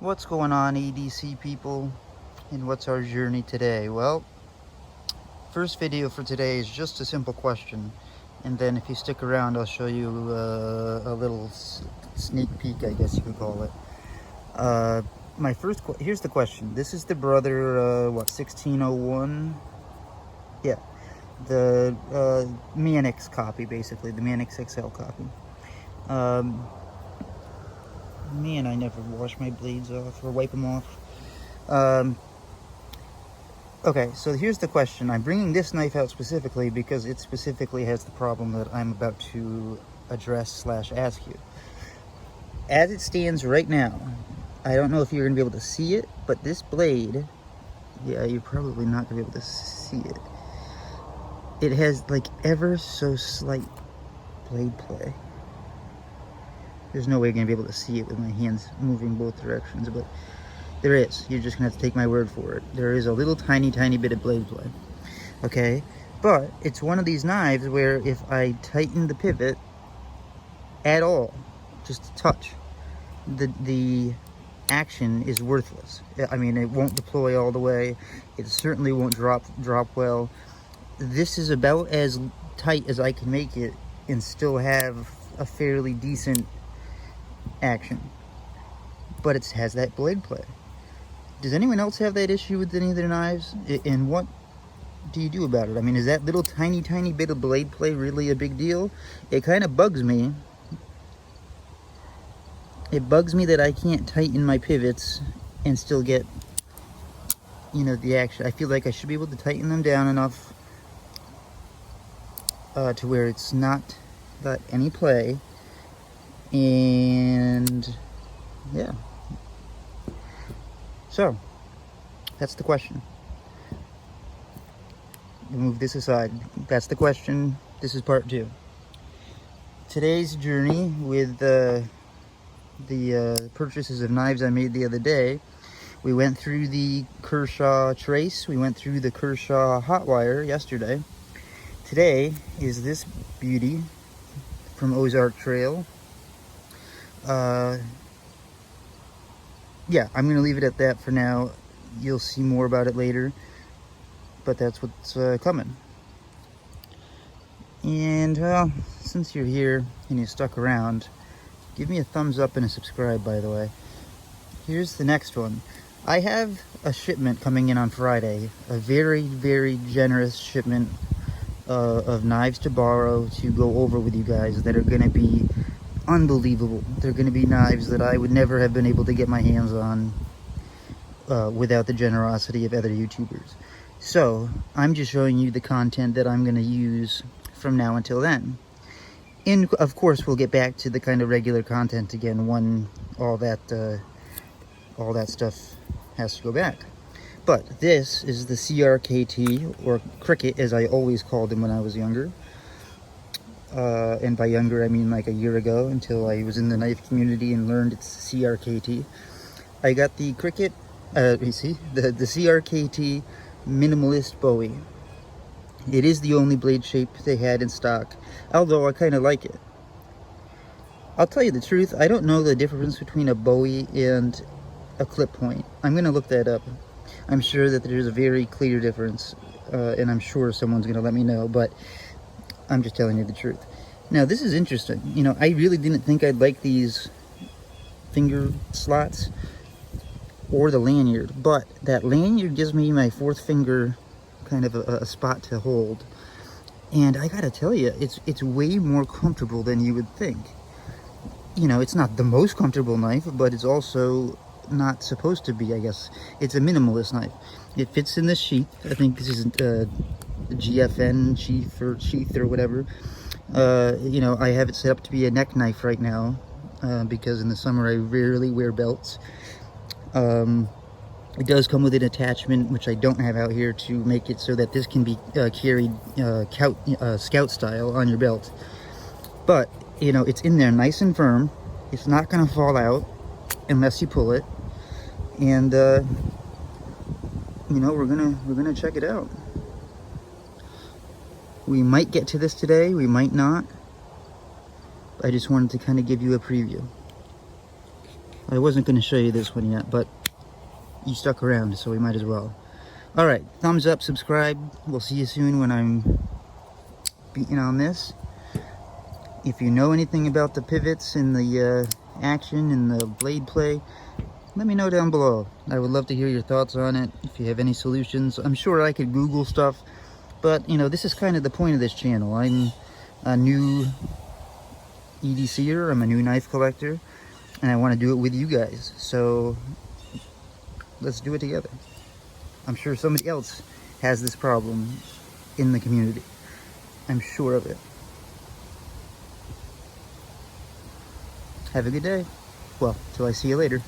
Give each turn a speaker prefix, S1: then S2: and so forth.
S1: What's going on, EDC people, and what's our journey today? Well, first video for today is just a simple question, and then if you stick around I'll show you a little sneak peek, I guess you could call it. Here's the question. This is the Brother 1601, yeah, the Manix copy, basically the Manix XL copy. Man, I never wash my blades off or wipe them off. Okay, so here's the question. I'm bringing this knife out specifically because it specifically has the problem that I'm about to address / ask you. As it stands right now, I don't know if you're going to be able to see it, but this blade, yeah, you're probably not going to be able to see it. It has like ever so slight blade play. There's no way you're going to be able to see it with my hands moving both directions, but there is. You're just going to have to take my word for it. There is a little tiny bit of blade play. Okay? But it's one of these knives where if I tighten the pivot at all, just a touch, the action is worthless. I mean, it won't deploy all the way. It certainly won't drop well. This is about as tight as I can make it and still have a fairly decent action, but it has that blade play. Does anyone else have that issue with any of their knives, and what do you do about it? I mean, is that little tiny bit of blade play really a big deal? It kind of bugs me. It bugs me that I can't tighten my pivots and still get, you know, the action. I feel like I should be able to tighten them down enough to where it's not got any play. And yeah, so that's the question. Move this aside. That's the question. This is part 2. Today's journey with the purchases of knives I made the other day. We went through the Kershaw Trace. We went through the Kershaw Hotwire yesterday. Today is this beauty from Ozark Trail. Yeah, I'm going to leave it at that for now. You'll see more about it later, but that's what's coming. And, well, since you're here and you stuck around, give me a thumbs up and a subscribe, by the way. Here's the next one. I have a shipment coming in on Friday, a very generous shipment of knives to borrow to go over with you guys that are going to be unbelievable. They're going to be knives that I would never have been able to get my hands on without the generosity of other YouTubers. So I'm just showing you the content that I'm going to use from now until then. And of course we'll get back to the kind of regular content again when all that stuff has to go back. But this is the CRKT, or Cricket as I always called him when I was younger. And by younger, I mean like a year ago, until I was in the knife community and learned it's CRKT. I got the Cricket, you see, the CRKT Minimalist Bowie. It is the only blade shape they had in stock, although I kind of like it. I'll tell you the truth, I don't know the difference between a Bowie and a clip point. I'm going to look that up. I'm sure that there's a very clear difference, and I'm sure someone's going to let me know, but I'm just telling you the truth. Now, this is interesting. You know, I really didn't think I'd like these finger slots or the lanyard, but that lanyard gives me my 4th finger kind of a spot to hold. And I gotta tell you, it's way more comfortable than you would think. You know, it's not the most comfortable knife, but it's also not supposed to be, I guess. It's a minimalist knife. It fits in the sheath. I think this is the GFN sheath or whatever. You know, I have it set up to be a neck knife right now because in the summer I rarely wear belts. It does come with an attachment, which I don't have out here, to make it so that this can be carried scout style on your belt. But, you know, it's in there nice and firm. It's not going to fall out unless you pull it. And, you know, we're gonna check it out. We might get to this today, we might not. I just wanted to kind of give you a preview. I wasn't going to show you this one yet, but you stuck around, so we might as well. Alright, thumbs up, subscribe. We'll see you soon when I'm beating on this. If you know anything about the pivots and the action and the blade play, let me know down below. I would love to hear your thoughts on it. If you have any solutions, I'm sure I could Google stuff, but you know, this is kind of the point of this channel. I'm a new EDCer, I'm a new knife collector, and I want to do it with you guys. So let's do it together. I'm sure somebody else has this problem in the community. I'm sure of it. Have a good day. Well, till I see you later.